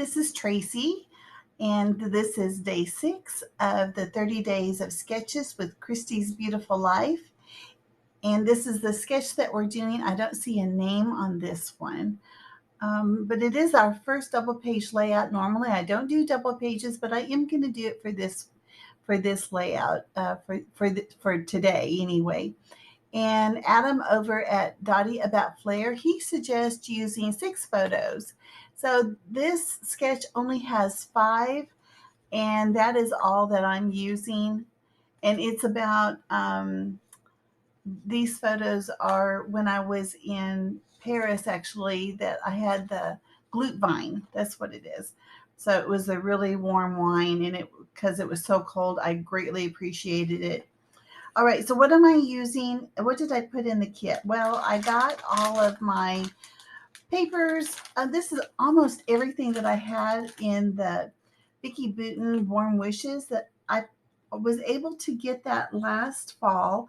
this is Tracy, and this is day 6 of the 30 Days of Sketches with Christy's Beautiful Life. And this is the sketch that we're doing. I don't see a name on this one, but it is our first double page layout. Normally I don't do double pages, but I am going to do it for this layout for today anyway. And Adam over at Dottie About Flair, he suggests using 6 photos. So this sketch only has 5, and that is all that I'm using. And it's about, these photos are when I was in Paris, actually, that I had the glute vine. That's what it is. So it was a really warm wine, and because it was so cold, I greatly appreciated it. All right, so what am I using? What did I put in the kit? Well, I got all of my papers. This is almost everything that I had in the Vicky Booten Warm Wishes that I was able to get that last fall,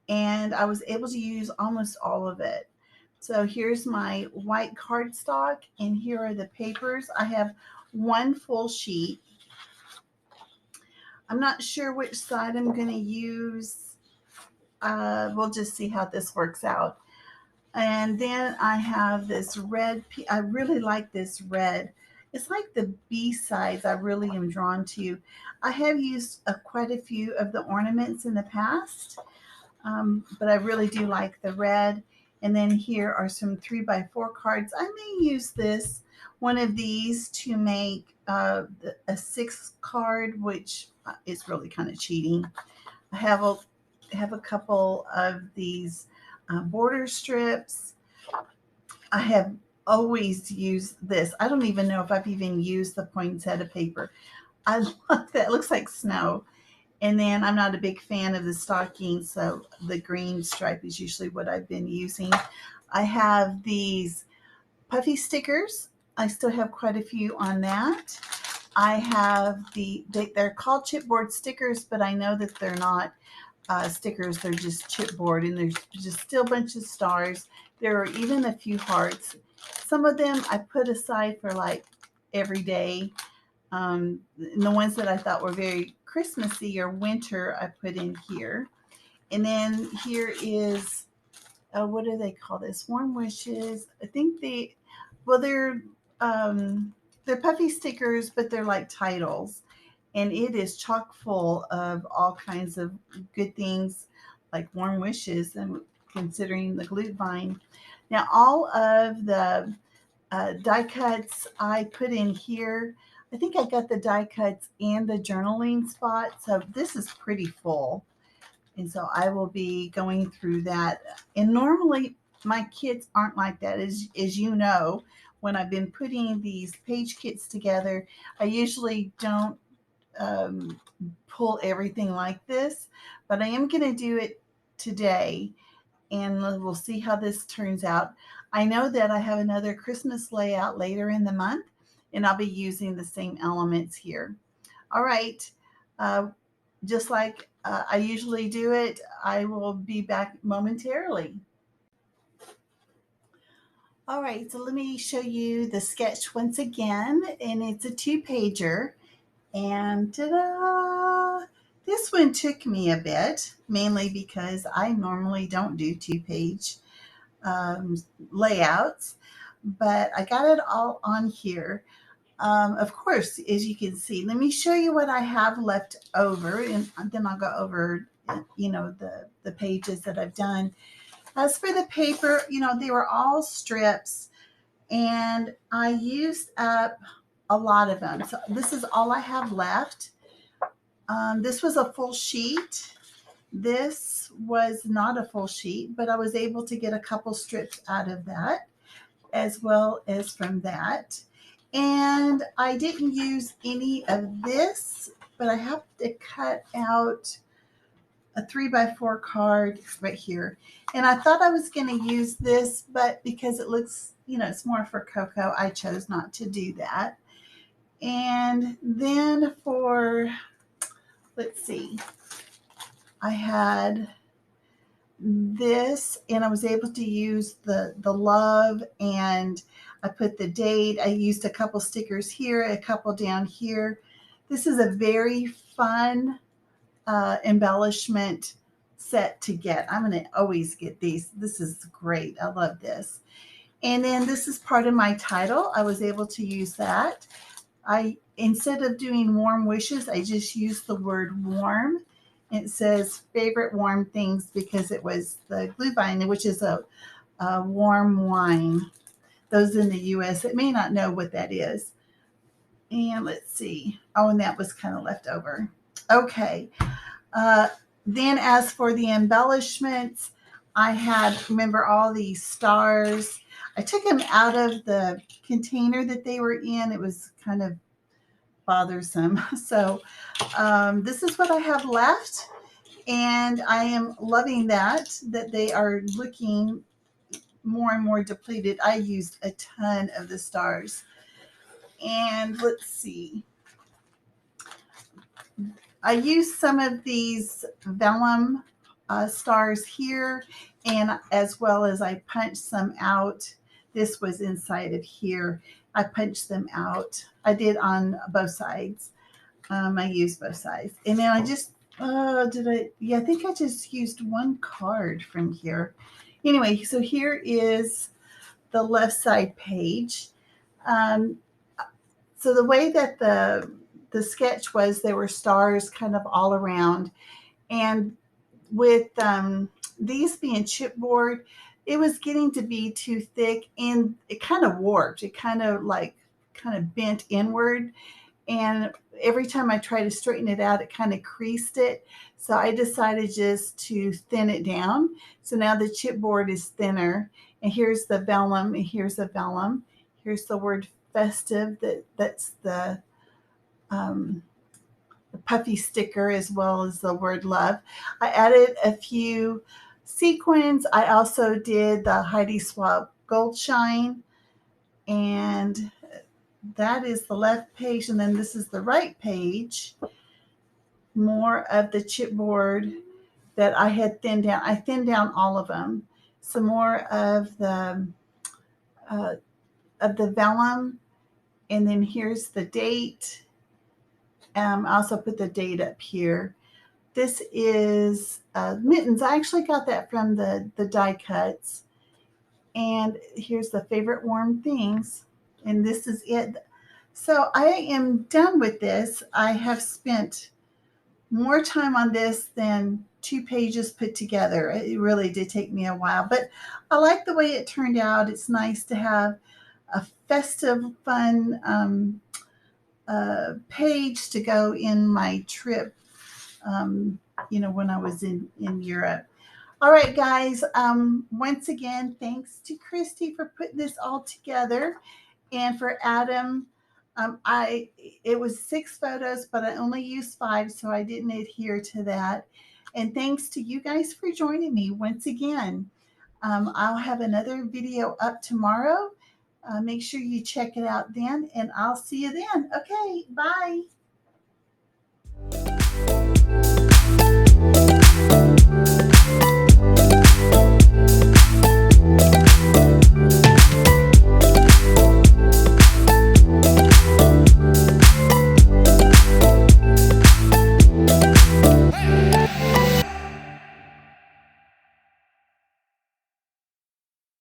and I was able to use almost all of it. So here's my white cardstock, and here are the papers. I have one full sheet. I'm not sure which side I'm going to use. We'll just see how this works out. And then I have this red. I really like this red. It's like the B-sides I really am drawn to. I have used quite a few of the ornaments in the past, but I really do like the red. And then here are some 3x4 cards. I may use one of these to make a 6 card, which is really kind of cheating. I have a couple of these border strips. I have always used this. I don't even know if I've even used the poinsettia paper. I love that. It looks like snow. And then I'm not a big fan of the stocking, so the green stripe is usually what I've been using. I have these puffy stickers. I still have quite a few on that. I have they're called chipboard stickers, but I know that they're not stickers. They're just chipboard, and there's just still a bunch of stars. There are even a few hearts. Some of them I put aside for like every day. And the ones that I thought were very Christmassy or winter, I put in here. And then here is, what do they call this? Warm Wishes. I think they're puffy stickers, but they're like titles. And it is chock full of all kinds of good things like warm wishes, and considering the glute vine. Now, all of the die cuts I put in here. I think I got the die cuts and the journaling spot. So this is pretty full. And so I will be going through that. And normally my kits aren't like that. As you know, when I've been putting these page kits together, I usually don't pull everything like this, but I am going to do it today, and we'll see how this turns out. I know that I have another Christmas layout later in the month, and I'll be using the same elements here. All right, just like I usually do it, I will be back momentarily. All right, so let me show you the sketch once again, and it's a 2-pager. And ta-da! This one took me a bit, mainly because I normally don't do 2-page layouts, but I got it all on here. Of course, as you can see, let me show you what I have left over, and then I'll go over, the pages that I've done. As for the paper, they were all strips, and I used up a lot of them. So this is all I have left. This was a full sheet. This was not a full sheet, but I was able to get a couple strips out of that, as well as from that. And I didn't use any of this, but I have to cut out a 3x4 card right here. And I thought I was going to use this, but because it looks, it's more for Coco, I chose not to do that. And then let's see, I had this, and I was able to use the love, and I put the date. I used a couple stickers here, a couple down here. This is a very fun embellishment set to get. I'm going to always get these. This is great. I love this. And then this is part of my title. I was able to use that. Instead of doing warm wishes, I just used the word warm. It says favorite warm things because it was the Glühwein, which is a warm wine. Those in the U.S. that may not know what that is. And let's see. Oh, and that was kind of left over. Okay. Then as for the embellishments, I had, remember, all these stars. I took them out of the container that they were in. It was kind of bothersome. So this is what I have left. And I am loving that they are looking more and more depleted. I used a ton of the stars. And let's see. I used some of these vellum stars here, and as well as I punched some out. This was inside of here. I punched them out. I did on both sides. I used both sides. And then I just, I think I just used one card from here. Anyway, so here is the left side page. So the way that the sketch was, there were stars kind of all around. And with these being chipboard, it was getting to be too thick, and it kind of warped. It kind of bent inward. And every time I tried to straighten it out, it kind of creased it. So I decided just to thin it down. So now the chipboard is thinner. And here's the vellum, and here's the vellum. Here's the word festive. That's the puffy sticker, as well as the word love. I added a few sequins. I also did the Heidi Swapp Gold Shine. And that is the left page, and then this is the right page. More of the chipboard that I had thinned down. I thinned down all of them. Some more of the vellum, and then here's the date. I also put the date up here. This is mittens. I actually got that from the die cuts. And here's the favorite warm things. And this is it. So I am done with this. I have spent more time on this than 2 pages put together. It really did take me a while, but I like the way it turned out. It's nice to have a festive, fun page to go in my trip, when I was in Europe. All right, guys. Once again, thanks to Christy for putting this all together, and for Adam. It was 6 photos, but I only used 5, so I didn't adhere to that. And thanks to you guys for joining me once again. I'll have another video up tomorrow. Make sure you check it out then, and I'll see you then. Okay, bye.